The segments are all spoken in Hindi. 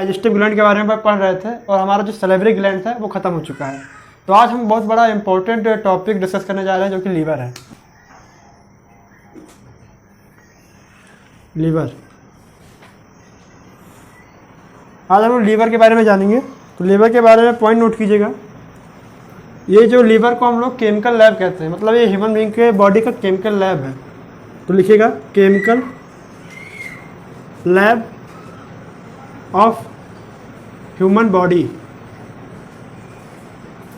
डाइजेस्टिव ग्लैंड के बारे में पढ़ रहे थे और हमारा जो सलेवरी ग्लैंड था वो खत्म हो चुका है। तो आज हम बहुत बड़ा इंपॉर्टेंट टॉपिक डिस्कस करने जा रहे हैं जो कि लीवर है। लीवर, आज हम लीवर के बारे में जानेंगे। तो लीवर के बारे में पॉइंट नोट कीजिएगा। ये जो लीवर को हम लोग केमिकल लैब कहते हैं, मतलब ये ह्यूमन बीइंग के बॉडी का केमिकल लैब है। तो लिखिएगा chemical lab of human body.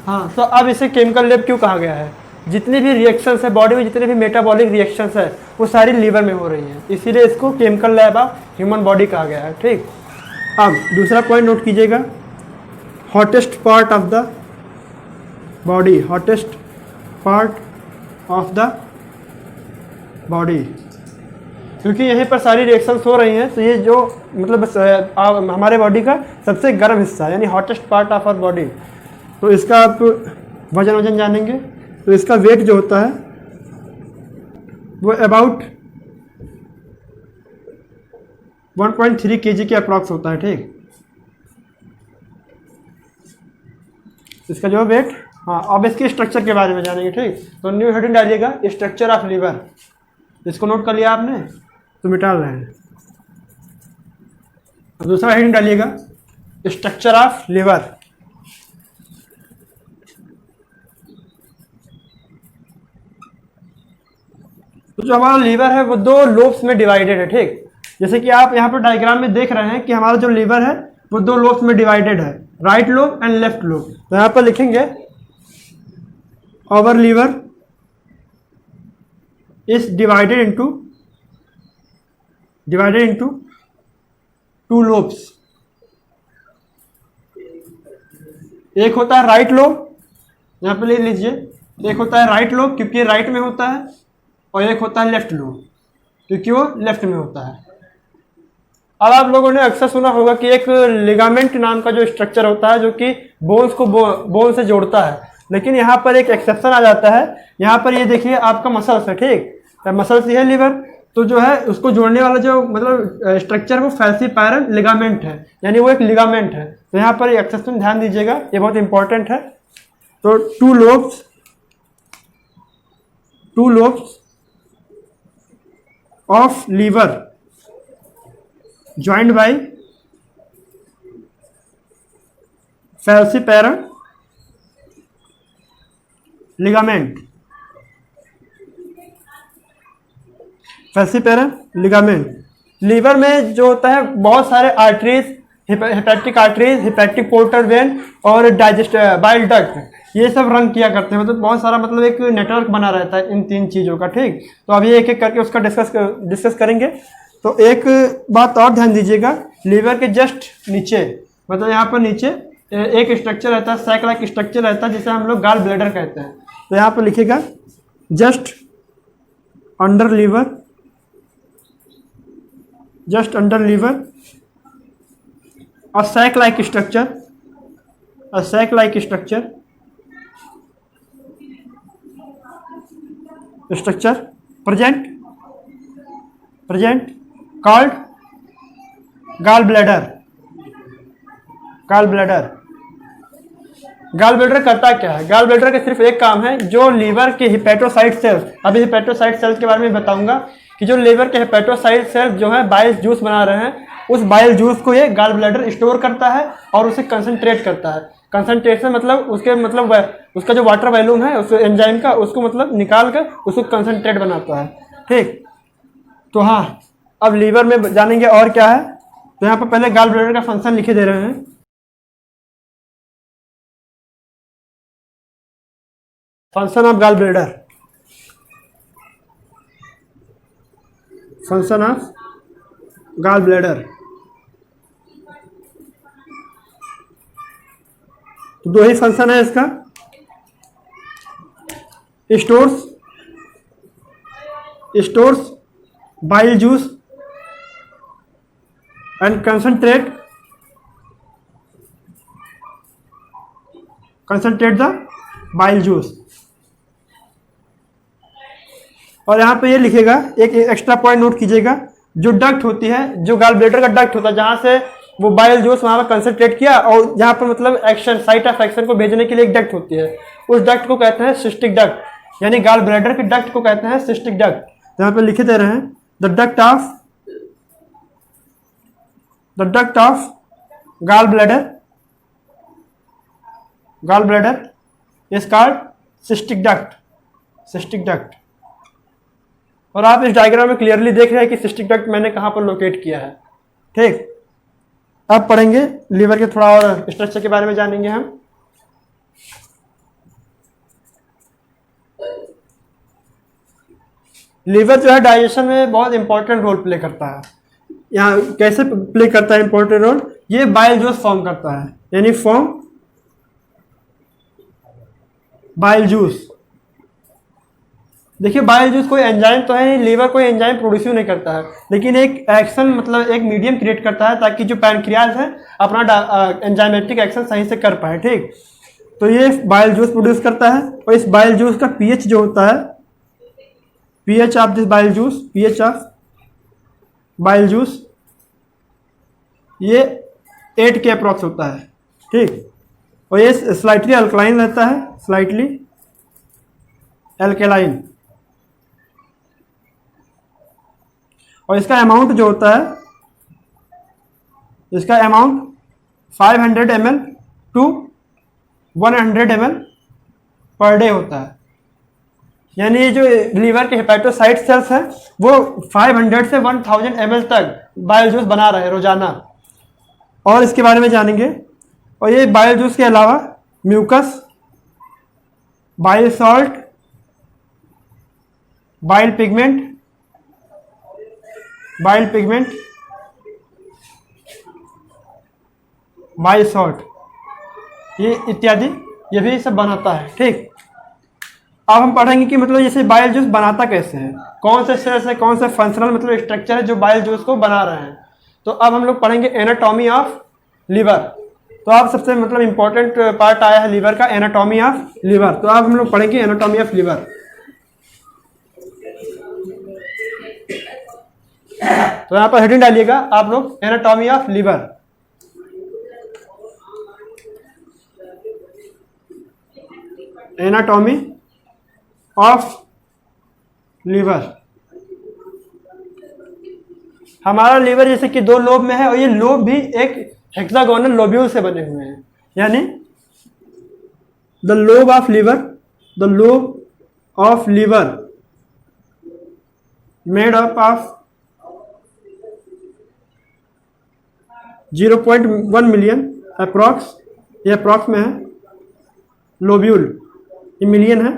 हाँ, तो अब इसे केमिकल लैब क्यों कहा गया है? जितनी भी रिएक्शंस है बॉडी में, जितने भी मेटाबॉलिक रिएक्शंस है वो सारी लीवर में हो रही हैं, इसीलिए इसको chemical lab of human body कहा गया है। ठीक, अब दूसरा पॉइंट नोट कीजिएगा, hottest part of the body, hottest part of the body, क्योंकि यहीं पर सारी रिएक्शंस हो रही हैं। तो ये जो मतलब हमारे बॉडी का सबसे गर्म हिस्सा यानी hottest part of our body. तो इसका आप वजन जानेंगे। तो इसका वेट जो होता है वो अबाउट 1.3 kg के अप्रॉक्स होता है। ठीक, इसका जो वेट, हाँ, अब इसके स्ट्रक्चर के बारे में जानेंगे। ठीक, तो न्यू हेडिंग डालिएगा, स्ट्रक्चर ऑफ लीवर। इसको नोट कर लिया आपने, तो मिटा रहे हैं। अब दूसरा हेडिंग डालिएगा, स्ट्रक्चर ऑफ लीवर। तो जो हमारा लीवर है वो दो लोब्स में डिवाइडेड है। ठीक, जैसे कि आप यहाँ पर डायग्राम में देख रहे हैं कि हमारा जो लीवर है वो दो लोब्स में डिवाइडेड है, right lobe and left lobe. तो यहाँ पर लिखेंगे our liver is divided into two lobes. एक होता है राइट लोब, यहाँ पे ले लीजिए, एक होता है राइट लोब क्योंकि राइट में होता है, और एक होता है लेफ्ट लोब क्योंकि वो लेफ्ट में होता है। अब आप लोगों ने अक्सर सुना होगा कि एक लिगामेंट नाम का जो स्ट्रक्चर होता है जो कि बोन्स को बोन से जोड़ता है, लेकिन यहाँ पर एक एक्सेप्शन आ जाता है। यहाँ पर ये देखिए आपका मसल्स है। ठीक, मसल्स ही है लीवर, तो जो है उसको जोड़ने वाला जो मतलब स्ट्रक्चर वो फैल्सीपायरल लिगामेंट है, यानी वो एक लिगामेंट है। तो यहाँ पर एक्सेप्शन ध्यान दीजिएगा, ये बहुत इंपॉर्टेंट है। तो two lobes of liver joined by falciparum ligament। falciparum ligament, liver में जो होता है बहुत सारे arteries, hepatic arteries, hepatic portal vein और बाइल डक्ट, ये सब रन किया करते हैं। मतलब बहुत सारा मतलब एक नेटवर्क बना रहता है इन तीन चीज़ों का। ठीक, तो अभी एक एक करके उसका डिस्कस करेंगे। तो एक बात और ध्यान दीजिएगा, लीवर के जस्ट नीचे, मतलब यहाँ पर नीचे एक स्ट्रक्चर रहता है, सैक लाइक स्ट्रक्चर रहता है जिसे हम लोग गॉल ब्लैडर कहते हैं। तो यहाँ पर लिखिएगा just under liver a sac like structure present called gall bladder. Gall bladder करता क्या है? गॉल ब्लैडर का सिर्फ एक काम है, जो लीवर के हिपेटोसाइट सेल्स, अभी हिपेटोसाइट सेल्स के बारे में बताऊंगा कि जो लीवर के हिपेटोसाइट सेल्स जो है बाइल जूस बना रहे हैं, उस बाइल जूस को ये गॉल ब्लैडर स्टोर करता है और उसे कंसंट्रेट करता है। कंसंट्रेशन मतलब उसका जो वाटर वॉल्यूम है उस एंजाइम का, उसको मतलब निकाल कर उसको कंसंट्रेट बनाता है। ठीक, तो हाँ, अब लीवर में जानेंगे और क्या है। तो यहाँ पर पहले गॉल ब्लैडर का फंक्शन लिखे दे रहे हैं। फंक्शन ऑफ गॉल ब्लैडर, तो दो ही फंक्शन है इसका, stores bile juice and concentrate the bile juice. और यहाँ पे ये लिखेगा, एक एक्स्ट्रा पॉइंट नोट कीजिएगा, जो डक्ट होती है, जो गॉल ब्लैडर का डक्ट होता है, जहाँ से वो बाइल जूस वहाँ पर कंसंट्रेट किया और जहाँ पर मतलब एक्शन साइट ऑफ एक्शन को भेजने के लिए एक डक्ट होती है, उस डक्ट को कहते हैं सिस्टिक डक्ट, यानी गाल ब्लैडर के डक्ट को कहते हैं सिस्टिक डक्ट। यहाँ पे लिखे दे रहे हैं the duct of gall bladder is called cystic duct. और आप इस डायग्राम में क्लियरली देख रहे हैं कि सिस्टिक डक्ट मैंने कहाँ पर लोकेट किया है। ठीक, अब पढ़ेंगे लीवर के थोड़ा और स्ट्रक्चर के बारे में जानेंगे हम। लीवर जो है डाइजेशन में बहुत इंपॉर्टेंट रोल प्ले करता है। यहाँ कैसे प्ले करता है इंपॉर्टेंट रोल, ये बाइल जूस फॉर्म करता है, यानी फॉर्म बाइल जूस। देखिए बाइल जूस कोई एंजाइम तो है नहीं, लीवर कोई एंजाइम प्रोड्यूस नहीं करता है, लेकिन एक एक्शन मतलब एक मीडियम क्रिएट करता है ताकि जो पैनक्रियाज है अपना एंजाइमेटिक एक्शन सही से कर पाए। ठीक, तो ये बाइल जूस प्रोड्यूस करता है और इस बाइल जूस का पीएच जो होता है, pH of this bile juice, pH of bile juice ये 8 के अप्रॉक्स होता है। ठीक, और ये स्लाइटली अल्कलाइन रहता है, स्लाइटली एल्केलाइन। और इसका अमाउंट जो होता है, इसका amount 500 ml to 100 ml per day होता है। यानी जो लीवर के हेपेटोसाइट सेल्स हैं वो 500 से 1000 ml तक बाइल जूस बना रहे हैं रोजाना, और इसके बारे में जानेंगे। और ये बाइल जूस के अलावा mucus, bile salt, bile pigment, bile salt, ये इत्यादि ये भी सब बनाता है। ठीक, अब हम पढ़ेंगे कि मतलब जैसे बाइल जूस बनाता कैसे है, कौन से सेल्स है, कौन से फंक्शनल मतलब स्ट्रक्चर है जो बाइल जूस को बना रहे हैं। तो अब हम लोग पढ़ेंगे एनाटॉमी ऑफ लीवर। तो अब सबसे मतलब इंपॉर्टेंट पार्ट आया है लीवर का, एनाटॉमी ऑफ लीवर। तो अब हम लोग पढ़ेंगे एनाटॉमी ऑफ लीवर। तो यहाँ पर हेडिंग डालिएगा आप लोग, anatomy of liver. Anatomy of liver. हमारा लीवर जैसे कि 2 लोब में है और ये लोब भी एक हेक्सागोनल लोब्यूल से बने हुए हैं, यानी the lobe of liver made up of 0.1 million approx, ये अप्रॉक्स में है, लोब्यूल ये मिलियन है,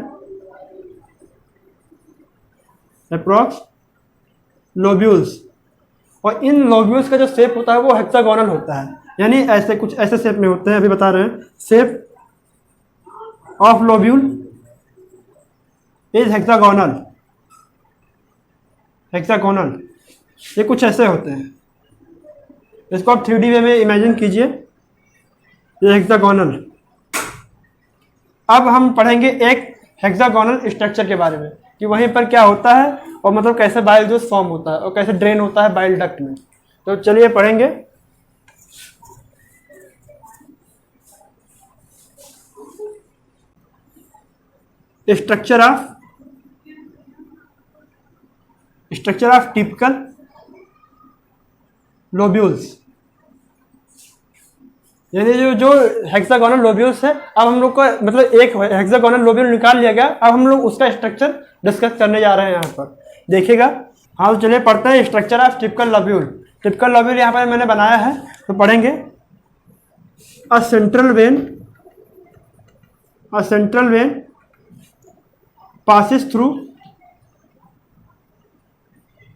अप्रॉक्स लोब्यूल्स। और इन लोब्यूल्स का जो शेप होता है वो हेक्सागोनल होता है, यानी ऐसे कुछ ऐसे शेप में होते हैं, अभी बता रहे हैं। Shape of lobule is hexagonal, ये कुछ ऐसे होते हैं। इसको आप 3D वे में इमेजिन कीजिए, ये हेक्सागोनल। अब हम पढ़ेंगे एक हेक्सागोनल स्ट्रक्चर के बारे में कि वहीं पर क्या होता है और मतलब कैसे बाइल जूस फॉर्म होता है और कैसे ड्रेन होता है बाइल डक्ट में। तो चलिए पढ़ेंगे। स्ट्रक्चर ऑफ टिपिकल लोब्यूल्स, यानी जो हेक्सागोनल लोब्यूल्स है। अब हम लोग को मतलब एक हेक्सागोनल लोब्यूल निकाल लिया गया, अब हम लोग उसका स्ट्रक्चर डिस्कस करने जा रहे हैं यहाँ पर, देखिएगा। हाँ तो चलिए पढ़ते हैं structure of typical lobule. Typical lobule यहाँ पर मैंने बनाया है, तो पढ़ेंगे। A central vein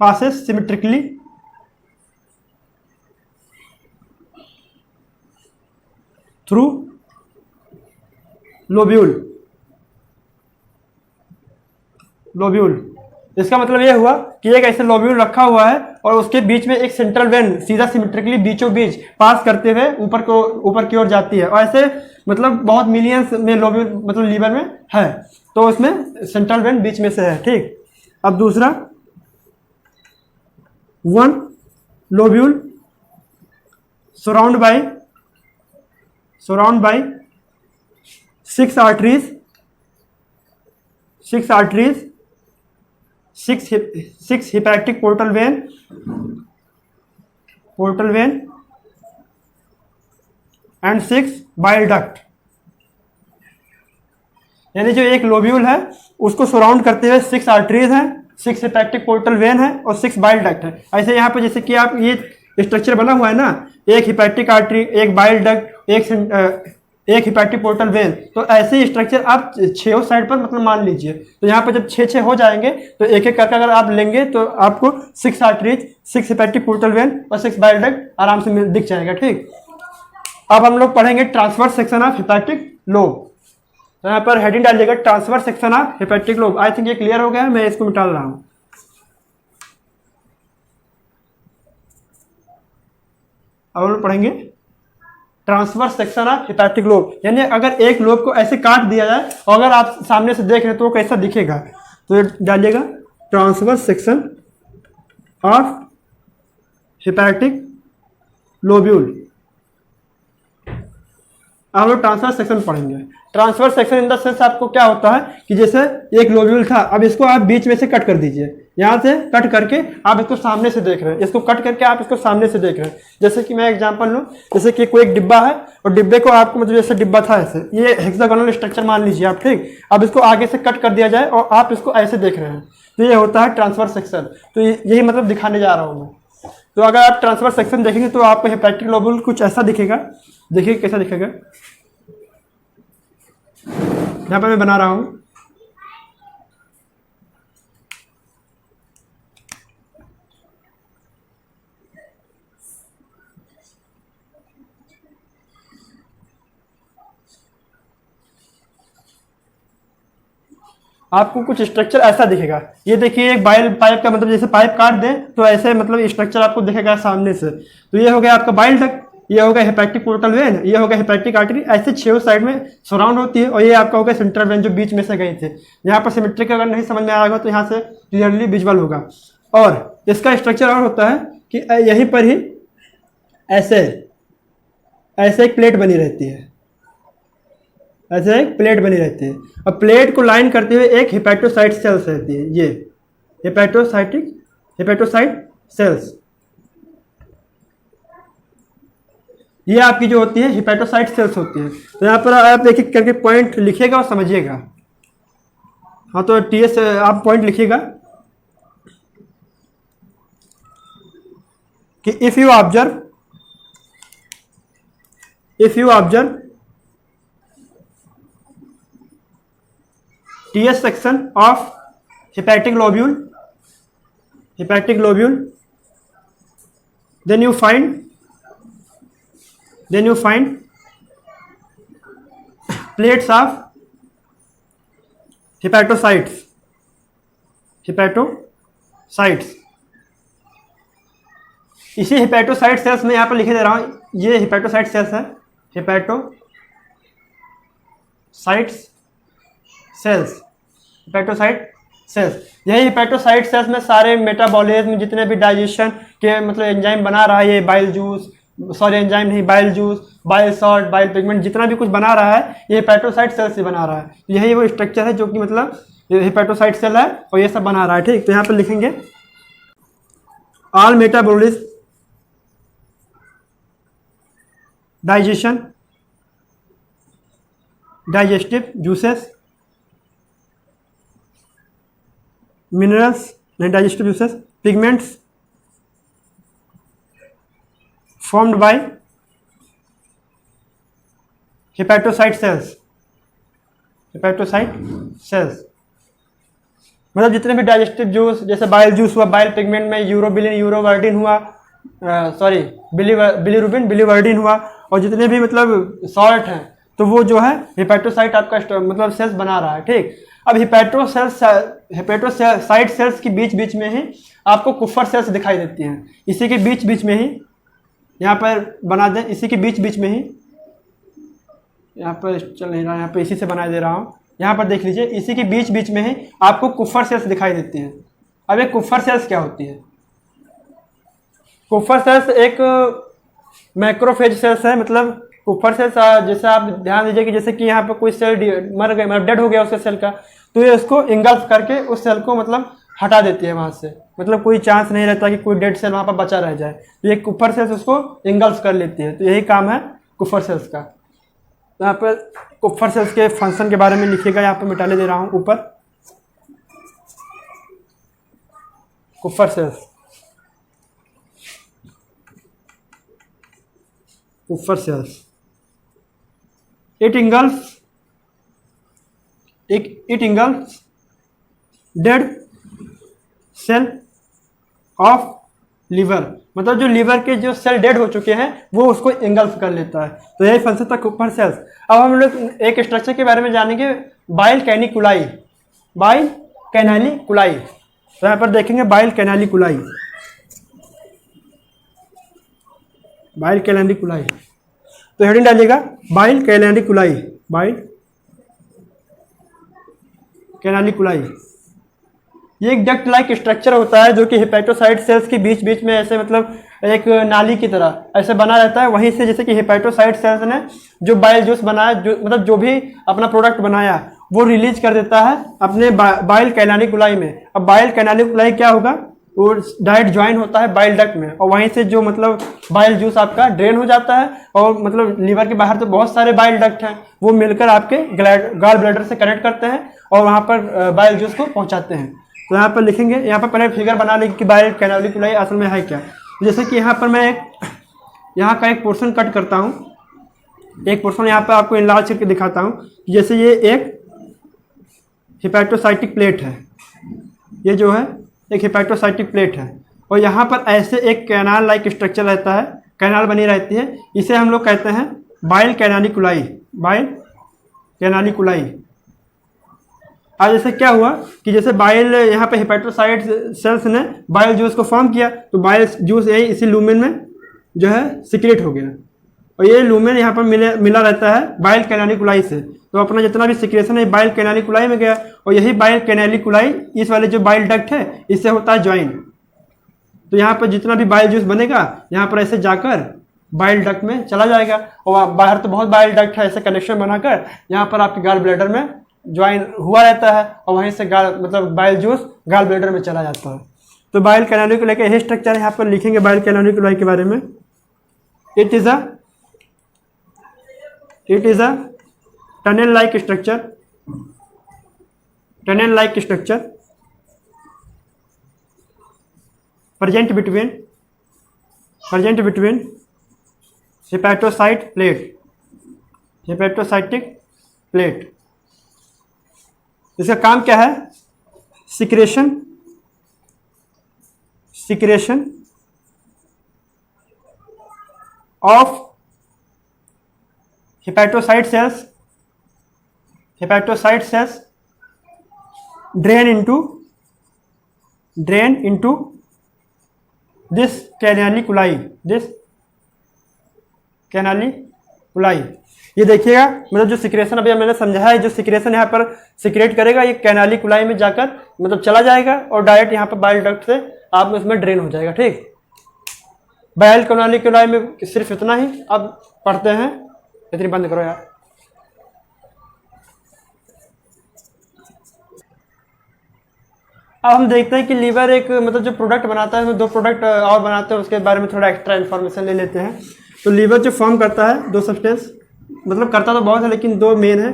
passes symmetrically through lobule। इसका मतलब ये हुआ कि एक ऐसे लोब्यूल रखा हुआ है और उसके बीच में एक सेंट्रल वेन सीधा सिमेट्रिकली बीचों बीच पास करते हुए ऊपर की ओर जाती है, और ऐसे मतलब बहुत मिलियंस में लोब्यूल मतलब लीवर में है, तो उसमें सेंट्रल वेन बीच में से है। ठीक, अब दूसरा, one lobule surround by six arteries, six hepatic portal vein and six bile duct। यानी जो एक लोब्यूल है उसको सराउंड करते हुए 6 आर्टरीज हैं, 6 हेपेटिक पोर्टल वेन है और 6 बाइल डक्ट है। ऐसे यहाँ पे जैसे कि आप ये स्ट्रक्चर बना हुआ है ना, एक हेपेटिक आर्टरी, एक बाइल डक्ट, एक हेपेटिक पोर्टल वेन, तो ऐसे ही स्ट्रक्चर आप 6 साइड पर मतलब मान लीजिए। तो यहाँ पर जब 6 हो जाएंगे तो एक एक करके अगर आप लेंगे तो आपको 6 आर्टरीज, 6 हेपेटिक पोर्टल वेन और 6 बाइल डक्ट आराम से दिख जाएगा। ठीक, अब हम लोग पढ़ेंगे transverse section of hepatic lobe. तो यहाँ पर हेडिंग डालिएगा transverse section of hepatic lobe. I think ये क्लियर हो गया है, मैं इसको मिटा रहा हूँ। अब हम लोग पढ़ेंगे transverse section of hepatic lobe, यानी अगर एक लोब को ऐसे काट दिया जाए और अगर आप सामने से देख रहे हैं तो वो कैसा दिखेगा। तो डालिएगा transverse section of hepatic lobule. हम लोग ट्रांसफर सेक्शन पढ़ेंगे। Transfer section in the sense आपको क्या होता है कि जैसे एक लोब्यूल था, अब इसको आप बीच में से कट कर दीजिए, यहाँ से कट करके आप इसको सामने से देख रहे हैं, इसको कट करके आप इसको सामने से देख रहे हैं। जैसे कि मैं एग्जांपल लूँ, जैसे कि कोई एक डिब्बा है और डिब्बे को आपको मतलब जैसे डिब्बा था ऐसे, ये हेक्सागोनल स्ट्रक्चर मान लीजिए आप। ठीक, अब इसको आगे से कट कर दिया जाए और आप इसको ऐसे देख रहे हैं, तो ये होता है ट्रांसफर सेक्शन। तो यही मतलब दिखाने जा रहा हूँ मैं। तो अगर आप ट्रांसफर सेक्शन देखेंगे तो आपको हेपेटिक लोब्यूल कुछ ऐसा दिखेगा। देखिए कैसा दिखेगा, यहाँ पर मैं बना रहा हूं। आपको कुछ स्ट्रक्चर ऐसा दिखेगा। ये देखिए एक बाइल पाइप का मतलब जैसे पाइप काट दें तो ऐसे मतलब स्ट्रक्चर आपको दिखेगा सामने से। तो ये हो गया आपका बाइल डक्ट, ये होगा हेपेटिक पोर्टल वेन, ये होगा हेपेटिक आर्टरी। ऐसे 6 साइड में सराउंड होती है। और ये आपका होगा सेंट्रल वेन जो बीच में से गए थे। यहाँ पर सिमेट्रिक अगर नहीं समझ में आएगा तो यहाँ से क्लियरली विजुअल होगा। और इसका स्ट्रक्चर और होता है कि यहीं पर ही ऐसे एक प्लेट बनी रहती है, ऐसे एक प्लेट बनी रहती है और प्लेट को लाइन करते हुए एक हेपेटोसाइट सेल्स रहती है। ये हेपेटोसाइट सेल्स, ये आपकी जो होती है हेपेटोसाइट सेल्स होती है। तो यहाँ पर आप एक एक करके पॉइंट लिखिएगा और समझिएगा। हाँ, तो टीएस आप पॉइंट लिखिएगा कि if you observe TS section of hepatic lobule, then you find plates of hepatocytes। इसी हेपेटोसाइट सेल्स में यहाँ पर लिखे दे रहा हूँ, ये हेपेटोसाइट सेल्स है, हेपेटोसाइट सेल्स। यही हेपेटोसाइट सेल्स में सारे मेटाबॉलिज्म, जितने भी डाइजेशन के मतलब एंजाइम बना रहा है, ये बाइल जूस, सॉरी एंजाइम नहीं, bile juice, bile salt, bile pigment, जितना भी कुछ बना रहा है ये हेपेटोसाइट सेल से बना रहा है। यही वो स्ट्रक्चर है जो कि मतलब हेपेटोसाइट सेल है और ये सब बना रहा है। ठीक, तो यहाँ पर लिखेंगे all metabolism, digestive juices, minerals नहीं, digestive juices, pigments formed by hepatocyte cells। मतलब जितने भी डाइजेस्टिव जूस, जैसे बाइल जूस हुआ, बाइल पिगमेंट में यूरोबिलिन, यूरोवर्डिन हुआ, सॉरी बिलीरुबिन, बिलीवर्डिन हुआ, और जितने भी मतलब सॉल्ट हैं तो वो जो है हेपेटोसाइट आपका मतलब सेल्स बना रहा है। ठीक, अब हेपेटोसाइट सेल्स के बीच में ही आपको कुफर सेल्स दिखाई देती हैं। इसी के बीच में ही यहाँ पर बना दें, इसी के बीच में ही, यहाँ पर चल नहीं रहा, यहाँ पर इसी से बना दे रहा हूँ। यहाँ पर देख लीजिए, इसी के बीच में ही आपको कुफर सेल्स दिखाई देती हैं। अब ये कुफर सेल्स क्या होती है? कुफर सेल्स एक मैक्रोफेज सेल्स है, मतलब कुफर सेल्स। जैसे आप ध्यान दीजिए कि जैसे कि यहाँ पे कोई सेल मर गए, मतलब डेड हो गया उसके सेल का, तो ये उसको इंगल्फ करके उस सेल को मतलब हटा देती है वहाँ से, मतलब कोई चांस नहीं रहता कि कोई डेड सेल वहाँ पर बचा रह जाए। तो ये कुफर सेल्स उसको इंगल्फ कर लेती है, तो यही काम है कुफर सेल्स का। तो यहाँ पर कुफर सेल्स के फंक्शन के बारे में लिखिएगा, यहाँ पर मिटाने दे रहा हूँ ऊपर। कुफर sales, Kufar sales, it engulfs dead cell of liver, मतलब जो लीवर के जो सेल डेड हो चुके हैं वो उसको इंगल्फ कर लेता है। तो यही फंक्शन था कुफर सेल्स। अब हम लोग एक स्ट्रक्चर के बारे में जानेंगे, बाइल कैनिकुलाई। बाइल कैनालिकुलाई, तो यहाँ पर देखेंगे बाइल कैनालिकुलाई। बाइल कैनालिकुलाई, तो हेडिंग डालिएगा बाइल कैनालिकुलाई। बाइल कैनालिकुलाई ये एक डक्ट लाइक स्ट्रक्चर होता है जो कि हेपेटोसाइट सेल्स के बीच बीच में ऐसे मतलब एक नाली की तरह ऐसे बना रहता है। वहीं से जैसे कि हेपेटोसाइट सेल्स ने जो बाइल जूस बनाया, जो मतलब जो भी अपना प्रोडक्ट बनाया वो रिलीज कर देता है अपने बाइल कैनालिकुलाई में। अब बाइल कैनालिकुलाई क्या होगा, वो डायरेक्ट ज्वाइन होता है बाइल डक्ट में, और वहीं से जो मतलब बाइल जूस आपका ड्रेन हो जाता है, और मतलब लीवर के बाहर तो बहुत सारे बाइल डक्ट हैं, वो मिलकर आपके गॉल ब्लैडर से कनेक्ट करते हैं और वहाँ पर बाइल जूस को पहुँचाते हैं। तो यहाँ पर लिखेंगे, यहाँ पर पहले फिगर बना लेंगे कि बाइल कैनालिकुलाई असल में है क्या। जैसे कि यहाँ पर मैं यहाँ का एक पोर्शन कट करता हूँ, एक पोर्शन यहाँ पर आपको इनलार्ज करके दिखाता हूँ। जैसे ये एक हेपेटोसाइटिक प्लेट है, ये जो है एक हेपेटोसाइटिक प्लेट है, और यहाँ पर ऐसे एक कैनाल लाइक स्ट्रक्चर रहता है, कैनाल बनी रहती है, इसे हम लोग कहते हैं बाइल कैनालिकुलाई। बाइल कैनालिकुलाई। आज जैसे क्या हुआ कि जैसे बाइल यहाँ पे हेपेटोसाइट सेल्स ने बाइल जूस को फॉर्म किया, तो बाइल जूस यही इसी लूमेन में जो है सिक्रेट हो गया, और ये लूमेन यहाँ पर मिला रहता है बाइल कैनालिकुलाई से। तो अपना जितना भी सिक्रेशन है बाइल कैनालिकुलाई में गया, और यही बाइल कैनालिकुलाई इस वाले जो बाइल डक्ट है इससे होता है ज्वाइन। तो यहाँ पर जितना भी बाइल जूस बनेगा यहाँ पर ऐसे जाकर बाइल डक्ट में चला जाएगा, और बाहर तो बहुत बाइल डक्ट है, ऐसे कनेक्शन बनाकर यहाँ पर आपके गॉल ब्लैडर में ज्वाइन हुआ रहता है, और वहीं से मतलब बाइल जूस गॉल ब्लैडर में चला जाता है। तो बाइल कैनालिकुलाई का यही स्ट्रक्चर यहाँ पर लिखेंगे बाइल कैनालिकुलाई के बारे में। It is a tunnel like structure, tunnel like structure present between hepatocyte plate, hepatocytic plate. इसका काम क्या है, secretion of hepatocyte cells drain into this canaliculi, ये देखिएगा, मतलब जो सिक्रेशन अभी मैंने समझाया है, जो सिक्रेशन यहाँ पर सिक्रेट करेगा ये कैनालिकुलाई में जाकर मतलब चला जाएगा, और डायरेक्ट यहाँ पर बाइल डक्ट से आप उसमें ड्रेन हो जाएगा। ठीक, बाइल कैनालिकुलाई में सिर्फ इतना ही अब पढ़ते हैं, इतनी बंद करो यार। अब हम देखते हैं कि लीवर एक मतलब जो प्रोडक्ट बनाता है, दो प्रोडक्ट और बनाते हैं, उसके बारे में थोड़ा एक्स्ट्रा इन्फॉर्मेशन ले लेते हैं। तो लीवर जो फॉर्म करता है दो सब्सटेंस, मतलब करता तो बहुत है लेकिन दो मेन है।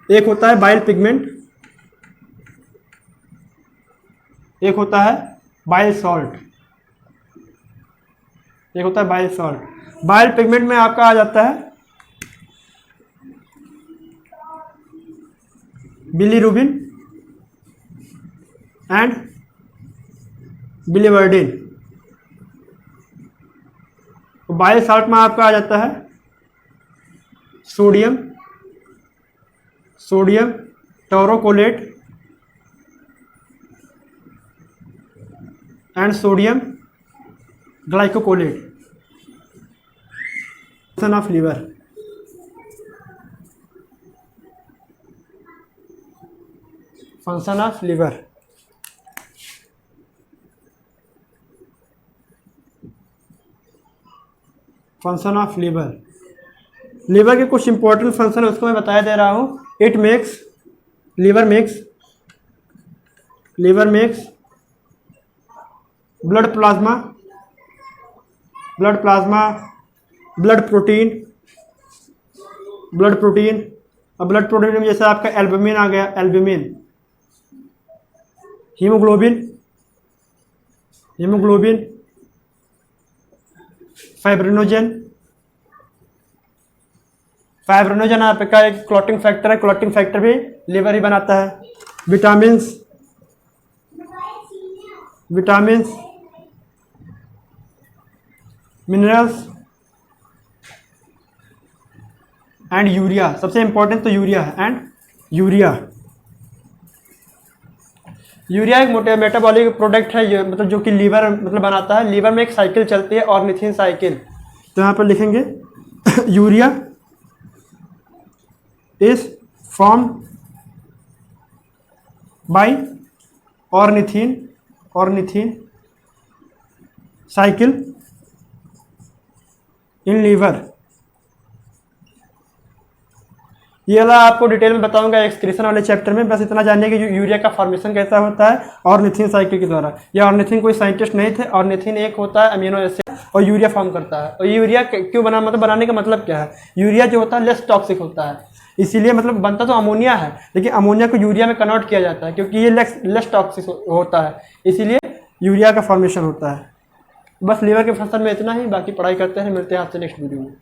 एक होता है बाइल पिगमेंट, एक होता है बाइल सॉल्ट, एक होता है बाइल सॉल्ट। बाइल पिगमेंट में आपका आ जाता है bilirubin and biliverdin. Bile salt में आपका आ जाता है sodium taurocholate and sodium glycocholate. Function of liver, function of liver. Function of liver. Liver के कुछ इंपॉर्टेंट फंक्शन है उसको मैं बताया दे रहा हूँ। It makes, liver makes blood plasma, blood protein. अब ब्लड प्रोटीन में जैसे आपका एल्बुमिन आ गया, एल्बुमिन, हीमोग्लोबिन, फाइब्रिनोजन आपका एक क्लॉटिंग फैक्टर है, क्लॉटिंग फैक्टर भी लीवर ही बनाता है। Vitamins, minerals and urea. सबसे इंपॉर्टेंट तो यूरिया है, एंड यूरिया एक मोटे मेटाबॉलिक प्रोडक्ट है, मतलब जो कि लीवर मतलब बनाता है। लीवर में एक साइकिल चलती है, ऑर्निथिन साइकिल। तो यहाँ पर लिखेंगे urea is formed by ornithine cycle in liver. ये वाला आपको डिटेल में बताऊंगा एक्सक्रीशन वाले चैप्टर में। बस इतना जानने कि यूरिया का फॉर्मेशन कैसा होता है ऑर्निथिन साइकिल के द्वारा। या ऑर्निथिन कोई साइंटिस्ट नहीं थे, ऑर्निथिन एक होता है अमीनो एसिड और यूरिया फॉर्म करता है। और यूरिया क्यों बना, मतलब बनाने का मतलब क्या है, यूरिया जो होता है लेस टॉक्सिक होता है, इसीलिए मतलब बनता तो अमोनिया है लेकिन अमोनिया को यूरिया में कन्वर्ट किया जाता है क्योंकि ये लेस टॉक्सिक होता है, इसीलिए यूरिया का फॉर्मेशन होता है। बस लीवर के फंक्शन में इतना ही, बाकी पढ़ाई करते हैं। मिलते हैं आपसे नेक्स्ट वीडियो में।